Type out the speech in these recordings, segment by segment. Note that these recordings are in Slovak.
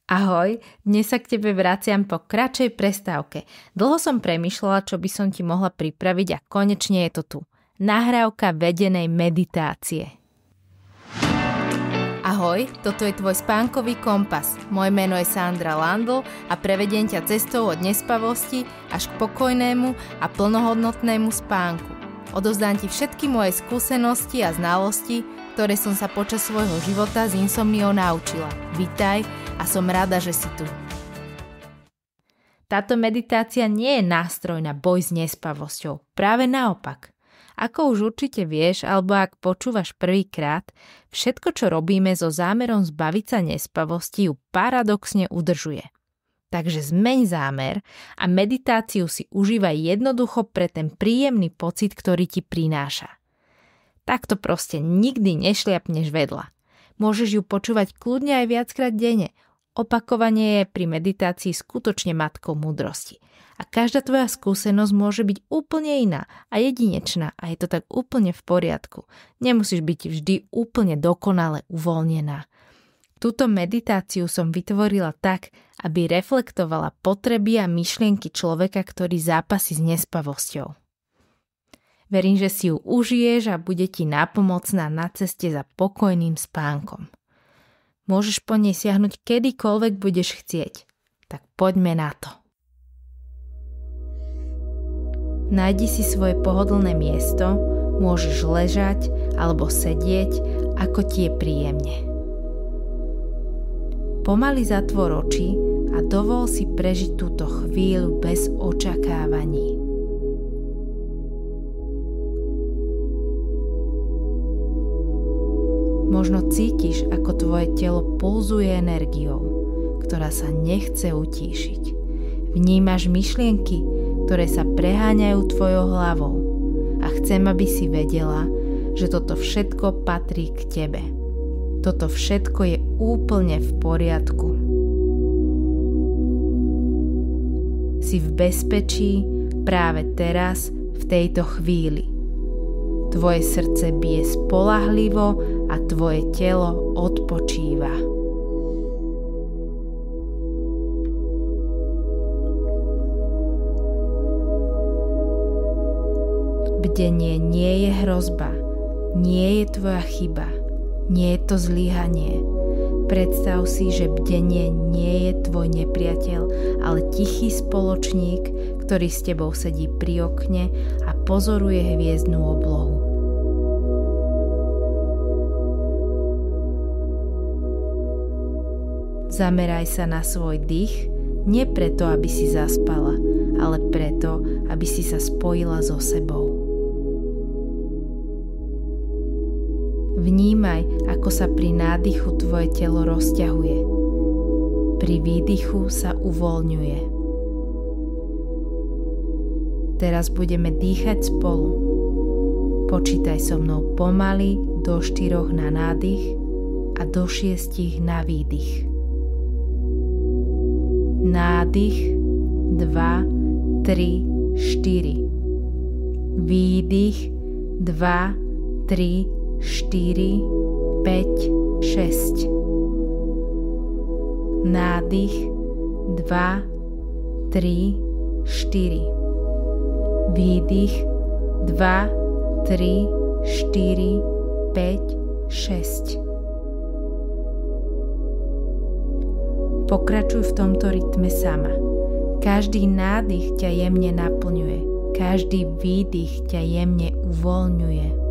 Ahoj, dnes sa k tebe vraciam po kratšej prestávke. Dlho som premýšľala, čo by som ti mohla pripraviť a konečne je to tu. Nahrávka vedenej meditácie. Ahoj, toto je tvoj spánkový kompas. Moje meno je Sandra Landl a prevediem ťa cestou od nespavosti až k pokojnému a plnohodnotnému spánku. Odovzdám ti všetky moje skúsenosti a znalosti, ktoré som sa počas svojho života s insomniou naučila. Vitaj a som rada, že si tu. Táto meditácia nie je nástroj na boj s nespavosťou. Práve naopak. Ako už určite vieš, alebo ak počúvaš prvýkrát, všetko, čo robíme so zámerom zbaviť sa nespavosti, ju paradoxne udržuje. Takže zmeň zámer a meditáciu si užívaj jednoducho pre ten príjemný pocit, ktorý ti prináša. Takto proste nikdy nešliapneš vedľa. Môžeš ju počúvať kľudne aj viackrát denne. Opakovanie je pri meditácii skutočne matkou múdrosti. A každá tvoja skúsenosť môže byť úplne iná a jedinečná a je to tak úplne v poriadku. Nemusíš byť vždy úplne dokonale uvoľnená. Túto meditáciu som vytvorila tak, aby reflektovala potreby a myšlienky človeka, ktorý zápasí s nespavosťou. Verím, že si ju užiješ a bude ti nápomocná na ceste za pokojným spánkom. Môžeš po nej siahnuť kedykoľvek budeš chcieť. Tak poďme na to. Nájdi si svoje pohodlné miesto, môžeš ležať alebo sedieť, ako ti je príjemne. Pomaly zatvor oči a dovol si prežiť túto chvíľu bez očakávaní. Možno cítiš, ako tvoje telo pulzuje energiou, ktorá sa nechce utíšiť. Vnímaš myšlienky, ktoré sa preháňajú tvojou hlavou a chcem, aby si vedela, že toto všetko patrí k tebe. Toto všetko je úplne v poriadku. Si v bezpečí práve teraz, v tejto chvíli. Tvoje srdce bije spoľahlivo a tvoje telo odpočíva. Bdenie nie je hrozba, nie je tvoja chyba, nie je to zlyhanie. Predstav si, že bdenie nie je tvoj nepriateľ, ale tichý spoločník, ktorý s tebou sedí pri okne a pozoruje hviezdnu oblohu. Zameraj sa na svoj dých, nie preto, aby si zaspala, ale preto, aby si sa spojila so sebou. Vnímaj, ako sa pri nádychu tvoje telo rozťahuje. Pri výdychu sa uvoľňuje. Teraz budeme dýchať spolu. Počítaj so mnou pomaly do 4 na nádych a do 6 na výdych. Nádych 2, 3, 4. Výdych 2, 3, 4, 5, 6. Nádych 2, 3, 4. Výdych 2, 3, 4, 5, 6. Pokračuj v tomto rytme sama. Každý nádych ťa jemne naplňuje. Každý výdych ťa jemne uvoľňuje.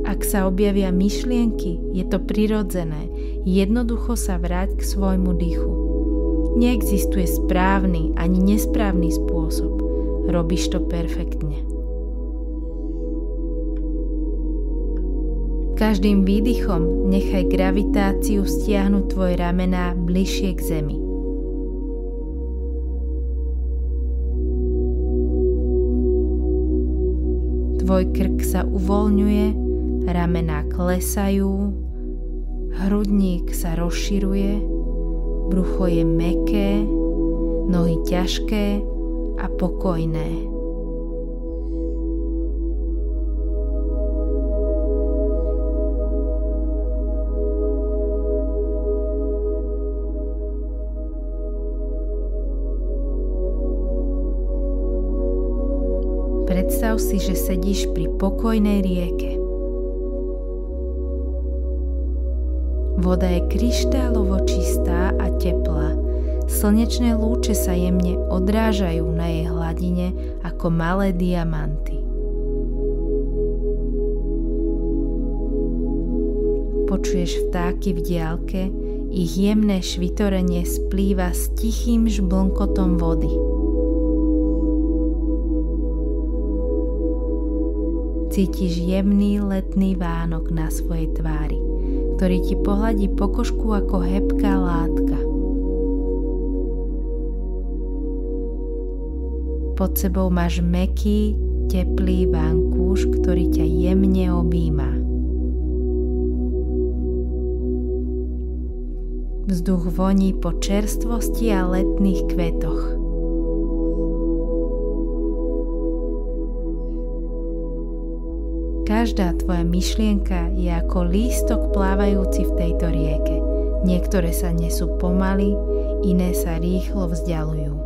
Ak sa objavia myšlienky, je to prirodzené. Jednoducho sa vráť k svojmu dýchu. Neexistuje správny ani nesprávny spôsob. Robíš to perfektne. Každým výdychom nechaj gravitáciu stiahnuť tvoje ramená bližšie k zemi. Tvoj krk sa uvoľňuje, ramená klesajú, hrudník sa rozširuje, brucho je mäkké, ťažké a pokojné. Predstav si, že sedíš pri pokojnej rieke. Voda je kryštálovo čistá a teplá. Slnečné lúče sa jemne odrážajú na jej hladine ako malé diamanty. Počuješ vtáky v diaľke, ich jemné švitorenie splýva s tichým žblnkotom vody. Cítiš jemný letný vánok na svojej tvári, ktorý ti pohľadí pokožku ako hebká látka. Pod sebou máš mäkký, teplý vankúš, ktorý ťa jemne objíma. Vzduch voní po čerstvosti a letných kvetoch. Každá tvoja myšlienka je ako lístok plávajúci v tejto rieke. Niektoré sa nesú pomaly, iné sa rýchlo vzdialujú.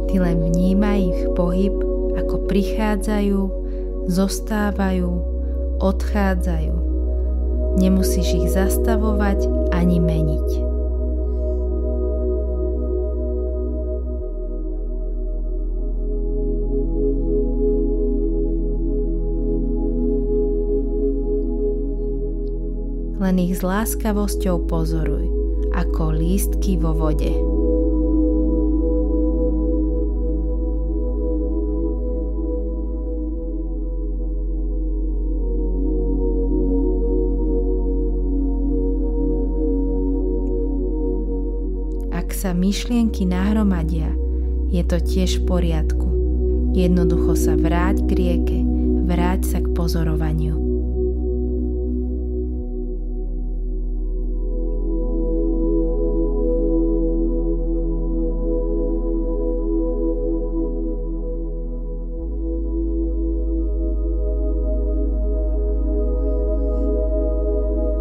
Ty len vnímaj ich pohyb, ako prichádzajú, zostávajú, odchádzajú. Nemusíš ich zastavovať ani meniť. Len ich s láskavosťou pozoruj, ako lístky vo vode. Ak sa myšlienky nahromadia, je to tiež v poriadku. Jednoducho sa vráť k rieke, vráť sa k pozorovaniu.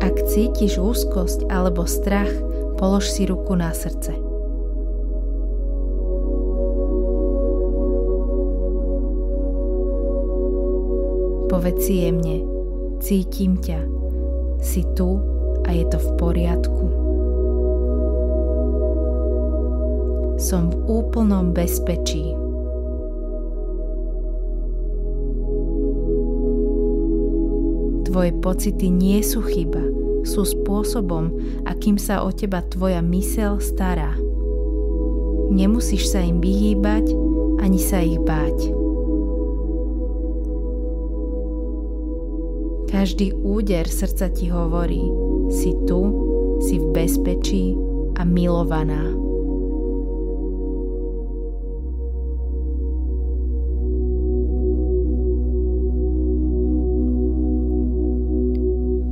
Ak cítiš úzkosť alebo strach, polož si ruku na srdce. Povedz si jemne, cítim ťa, si tu a je to v poriadku. Som v úplnom bezpečí. Tvoje pocity nie sú chyba, sú spôsobom, akým sa o teba tvoja myseľ stará. Nemusíš sa im vyhýbať, ani sa ich báť. Každý úder srdca ti hovorí, si tu, si v bezpečí a milovaná.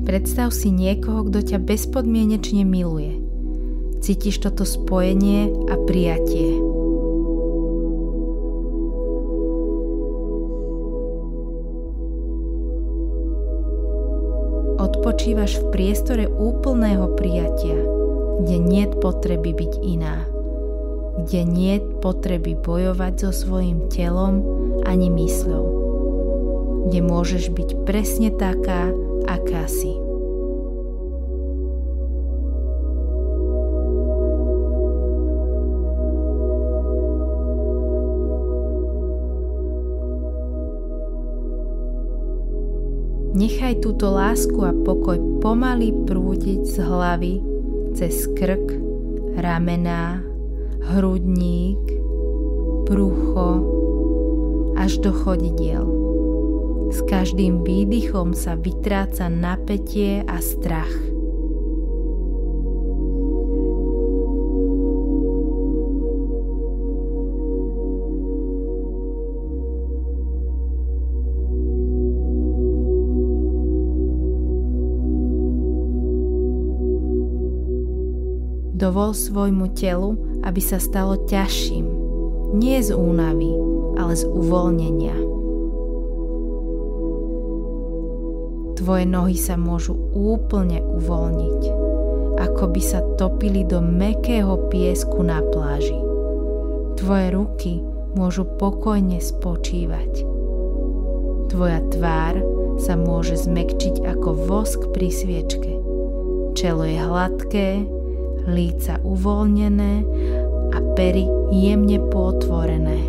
Predstav si niekoho, kto ťa bezpodmienečne miluje. Cítiš toto spojenie a prijatie. Odpočívaš v priestore úplného prijatia, kde niet potreby byť iná, kde niet potreby bojovať so svojím telom ani mysľou, kde môžeš byť presne taká, aká si. Nechaj túto lásku a pokoj pomaly prúdiť z hlavy cez krk, ramená, hrudník, brucho až do chodidiel. S každým výdychom sa vytráca napätie a strach. Dovol svojmu telu, aby sa stalo ťažším. Nie z únavy, ale z uvoľnenia. Tvoje nohy sa môžu úplne uvoľniť, ako by sa topili do mäkkého piesku na pláži. Tvoje ruky môžu pokojne spočívať. Tvoja tvár sa môže zmäkčiť ako vosk pri sviečke. Čelo je hladké, líca uvoľnené a pery jemne potvorené.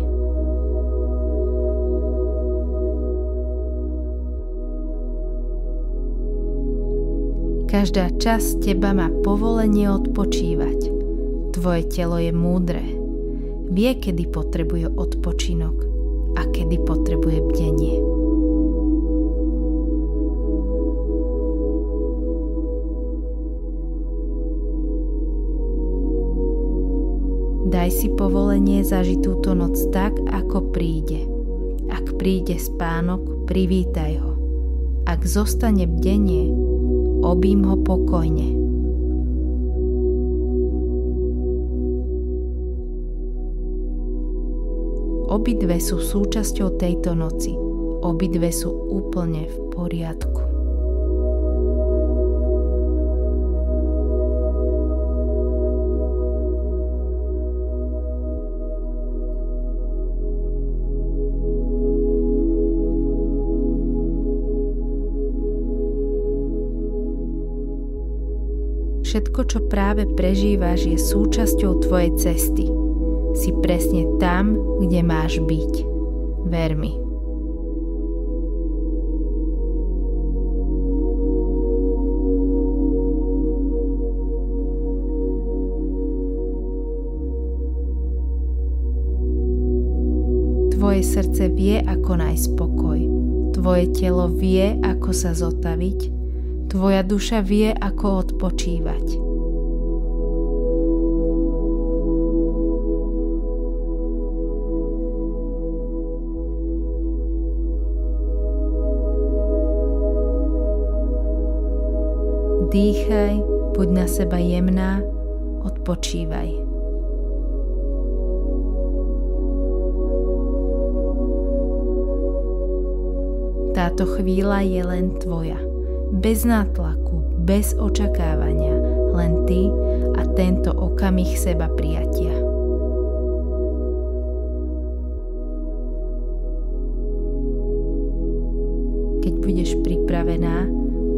Každá časť teba má povolenie odpočívať. Tvoje telo je múdre. Vie, kedy potrebuje odpočinok a kedy potrebuje bdenie. Daj si povolenie zažiť túto noc tak, ako príde. Ak príde spánok, privítaj ho. Ak zostane bdenie, objím ho pokojne. Obidve sú súčasťou tejto noci. Obidve sú úplne v poriadku. Všetko, čo práve prežívaš, je súčasťou tvojej cesty. Si presne tam, kde máš byť. Ver mi. Tvoje srdce vie, ako nájsť pokoj. Tvoje telo vie, ako sa zotaviť. Tvoja duša vie, ako odpočívať. Dýchaj, buď na seba jemná, odpočívaj. Táto chvíľa je len tvoja. Bez nátlaku, bez očakávania, len ty a tento okamih seba prijatia. Keď budeš pripravená,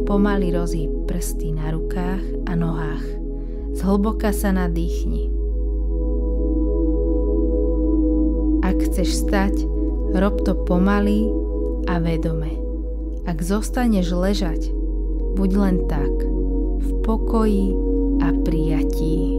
pomaly rozhýb prsty na rukách a nohách. Zhlboka sa nadýchni. Ak chceš vstať, rob to pomaly a vedome. Ak zostaneš ležať, buď len tak, v pokoji a prijatí.